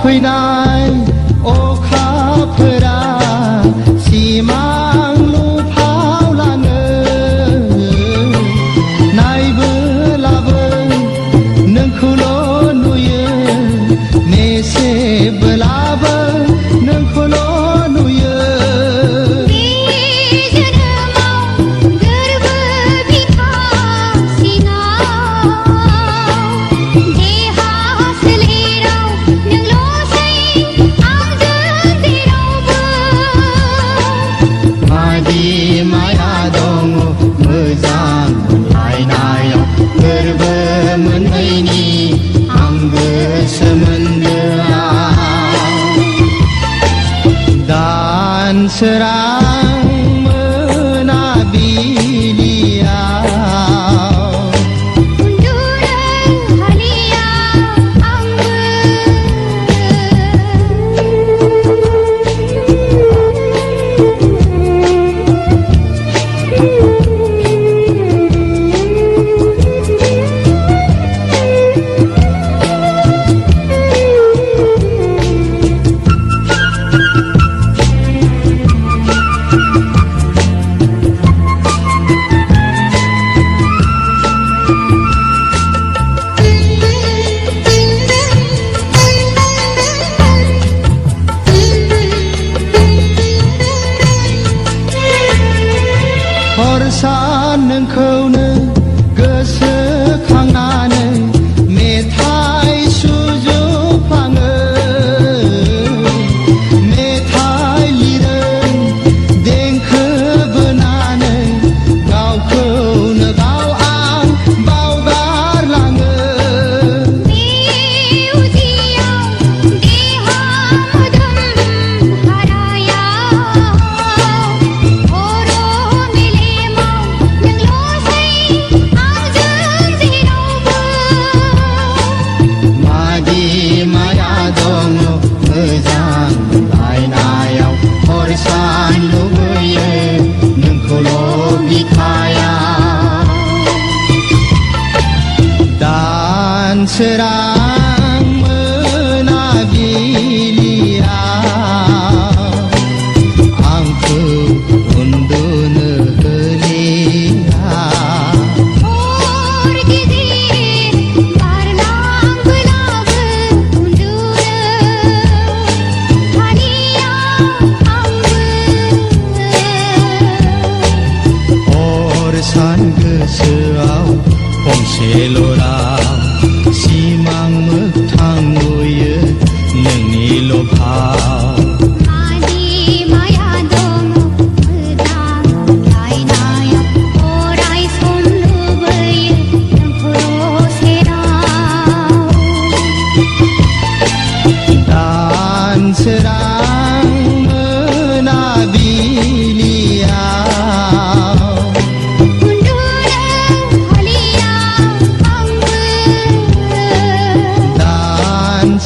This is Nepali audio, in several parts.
फैनाय अखाफोरा सिमां लुफावलाङो नायबोलाबो नोंखौल' नुयो मेसेबोलाबो नोंखौल' नुयो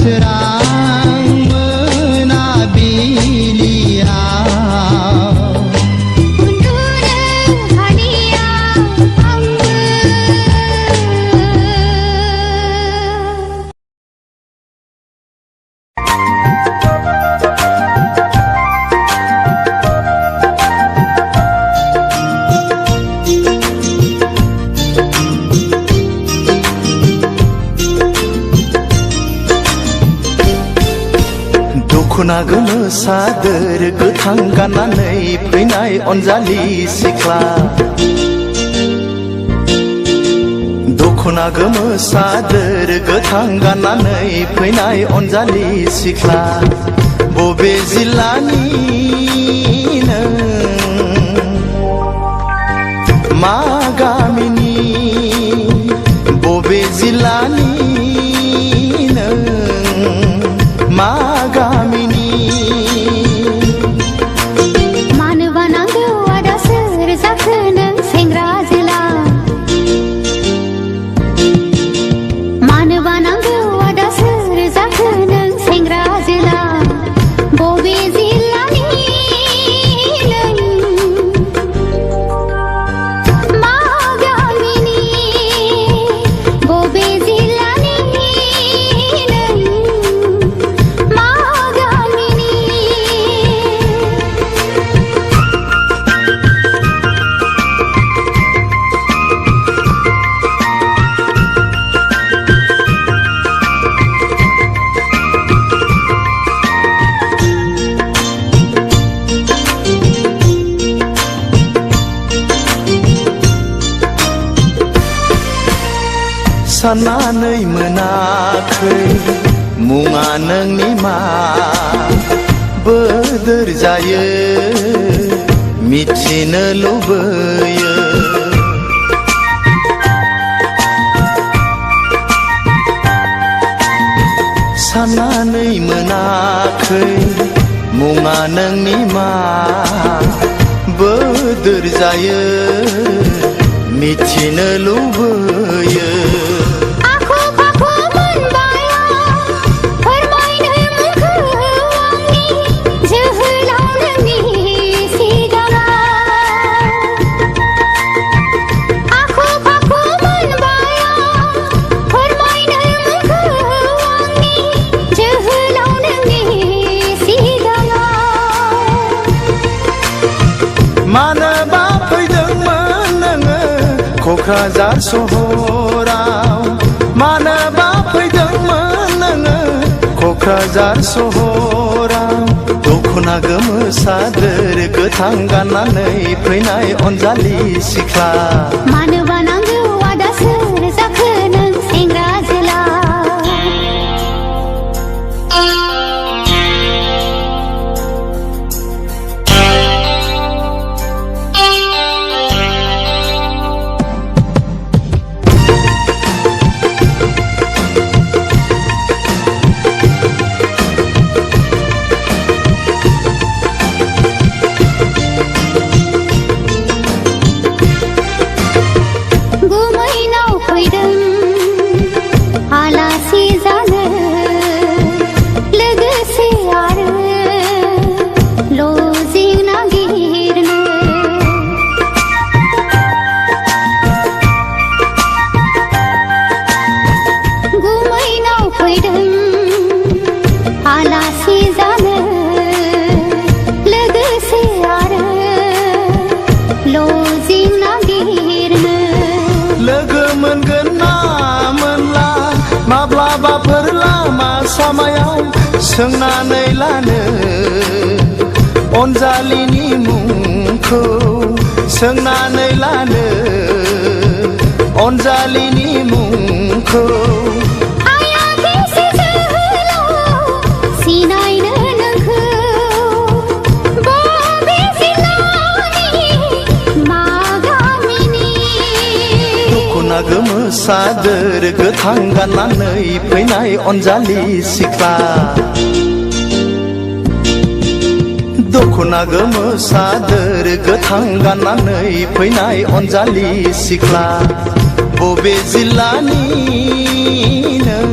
सोरां मोनाबिलियाव उन्दुनो हालिया आंबो दखना गोमो सादोर गोथां गाननानै फैनाय अनजालि सिख्ला दखना गोमो सादोर गोथां गाननानै फैनाय अनजालि सिख्ला बबे जिल्लानि नों मा गामिनि बबे जिल्लानि नों मा गामिनि मानोबा नांगौ आदा सोर जाखो नों सेंग्रा जोला मानोबा नांगौ आदा सोर जाखो नों सेंग्रा जोला बबे जिल्लानि नों मा गामिनि बबे जिल्लानि नों मा गामिनि साननानै मोनाखै मुङा नोंनि मा बोदोर जायो मिथिनो लुबैयो साननानै मोनाखै मुङा नोंनि मा बोदोर जायो मिथिनो लुबैयो आखु फाखु मोनबाया फोरमायनो मोनखो आंनि जोहोलाव नोंनि सिगाङाव आखु फाखु मोनबाया फोरमायनो मोनखो आंनि जोहोलाव नोंनि सिगाङाव मानोबा फैदोंमोन नोङो क'क्राझार सहराव मानोबा फैदोंमोन नोङो क'क्राझार सहराव दखना गोमो सादोर गोथां गाननानै फैनाय अनजालि सिख्ला मानोबा नांगौ आदा सोर जाखो नों सेंग्रा जोला गुमैनाव फैदों आलासि जानो लोगोसे आरो लजिं नागिरनो गुमैनाव फैदों आलासि जानो लोगोसे आरो लजिं नागिरनो लोगो मोनगोन ना मोनला माब्लाबाफोर लामा सामायाव सोंनानै लानो अनजालिनि मुंखौ सोंनानै लानो अनजालिनि मुंखौ आया बेसे जोहोलाव सिनायनो नोंखौ बबे जिल्लानि मा गामिनि दखना गोमो सादोर गोथां गाननानै फैनाय अनजालि सिख्ला दखना गोमो सादोर गोथां गाननानै फैनाय अनजालि सिख्ला बबे जिल्लानि नों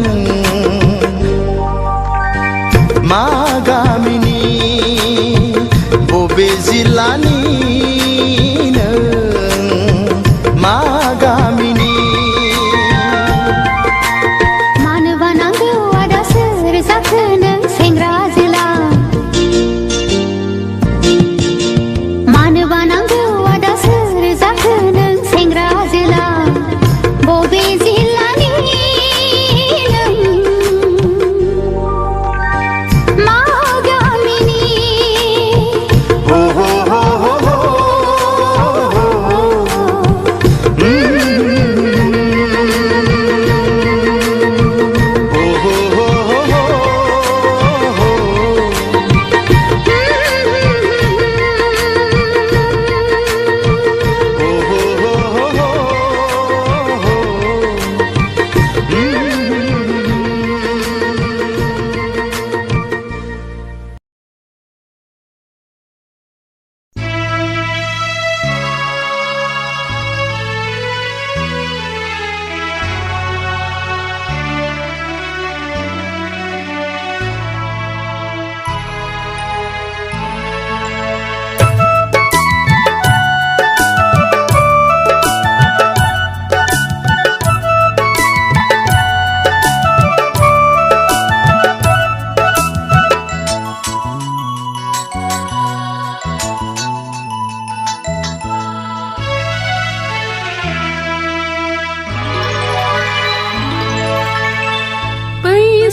जिल्लानि नों मा गामिनि मानो बानांगौ आदा सोर जाखो नों सेंग्रा जोला मानो बानांगौ आदा सोर जाखो नों सेंग्रा जोला बबे जिल्लानि नों मा गामिनि हो हो हो हो हो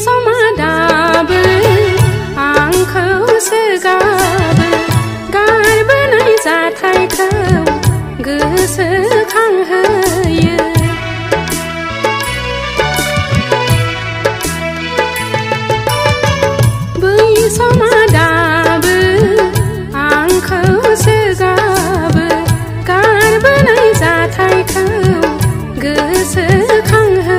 समादाबो आंखौ सोगाबो गारबोनाय जाथायखौ गोसोखांहोयो बै समादाबो आंखौ सोगाबो गारबोनाय जाथायखौ गोसोखांहोयो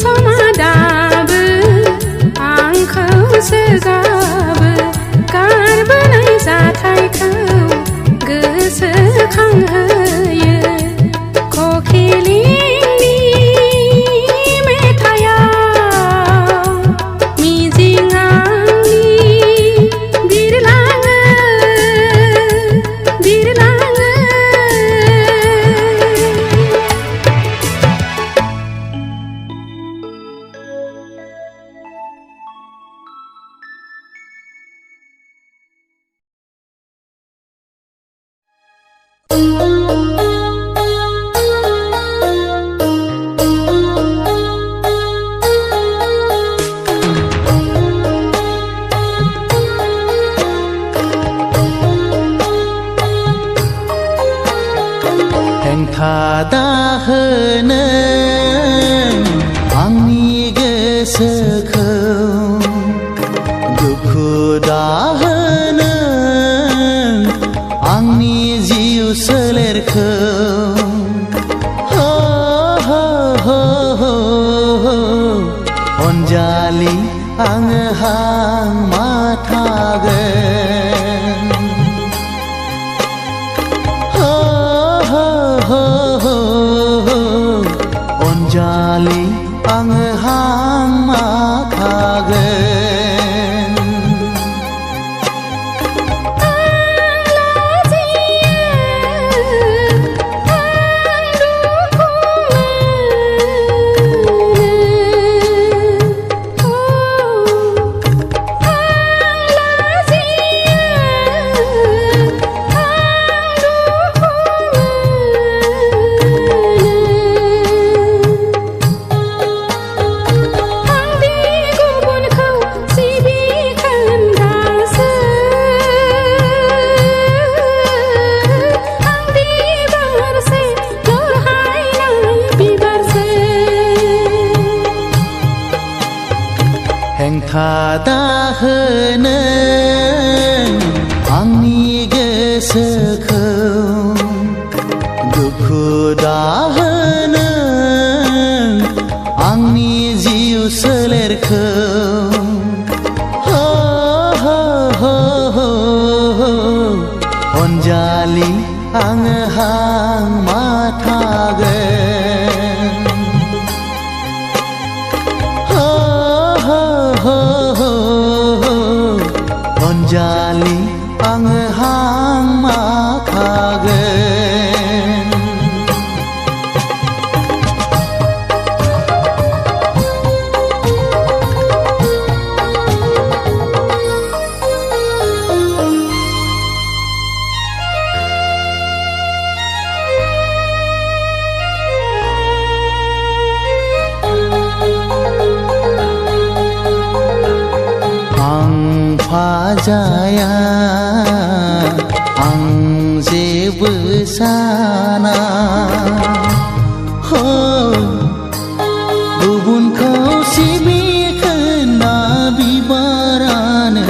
समादाबो आंखौसो गाबो गारबोनाय जाथायखौ गोसोखांहोयो खकिलिंनि मेथाइयाव मिजिं आंनि बिरलाङो बिरलाङो हेंथा दाहोनो आंनि गोसोखौ दुखु दाहोनो आंनि जिउ सोलेरखौ हो हो हो हो हो अनजालि आङो हां माथागोन अनजालि आङो हां माथागोन हेंथा दाहोनो आंनि गोसोखौ दुखु दाहोनो आंनि जिउ सोलेरखौ हो हो हो हो अनजालि आङो हां माथागोन अनजालि आङो हां माथागोन फाजाया आं जेबो साना हो गुबुनखौ सिबिखोना बिबारानो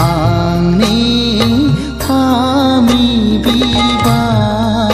आंनि फामि बिबार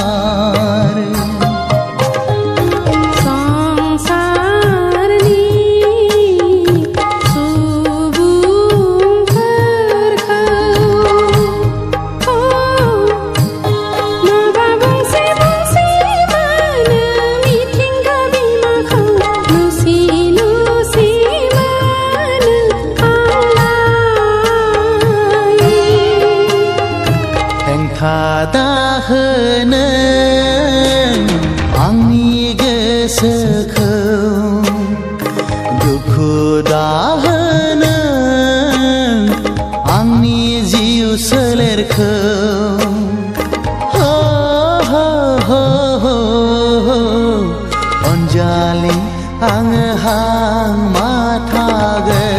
दाहोनो आंनि गोसोखौ दुखु दाहोनो आंनि जिउ सोलेरखौ हो हो हो हो अनजालि आङो हां माथागोन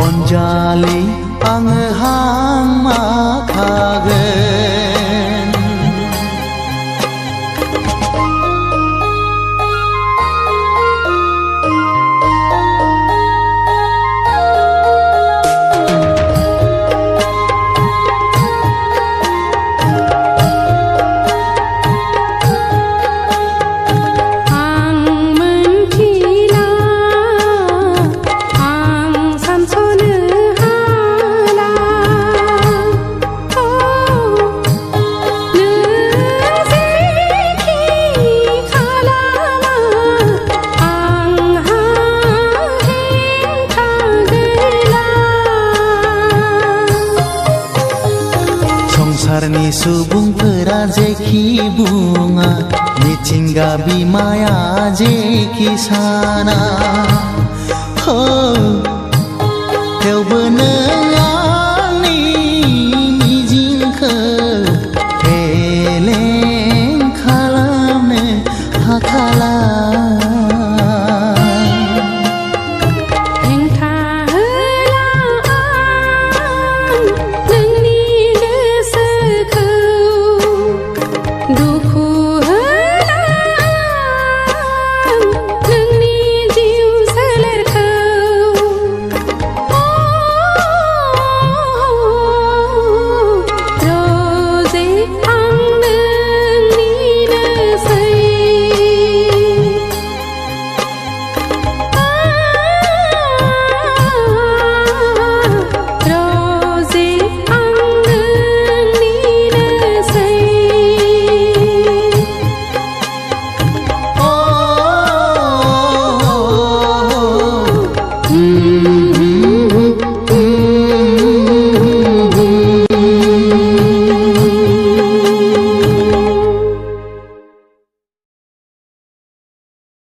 अनजालि आङो हां माथागोन जोंनि सुबुंफोरा जेखि बुङा मिथिंगा बिमाया जेखि साना थेवबो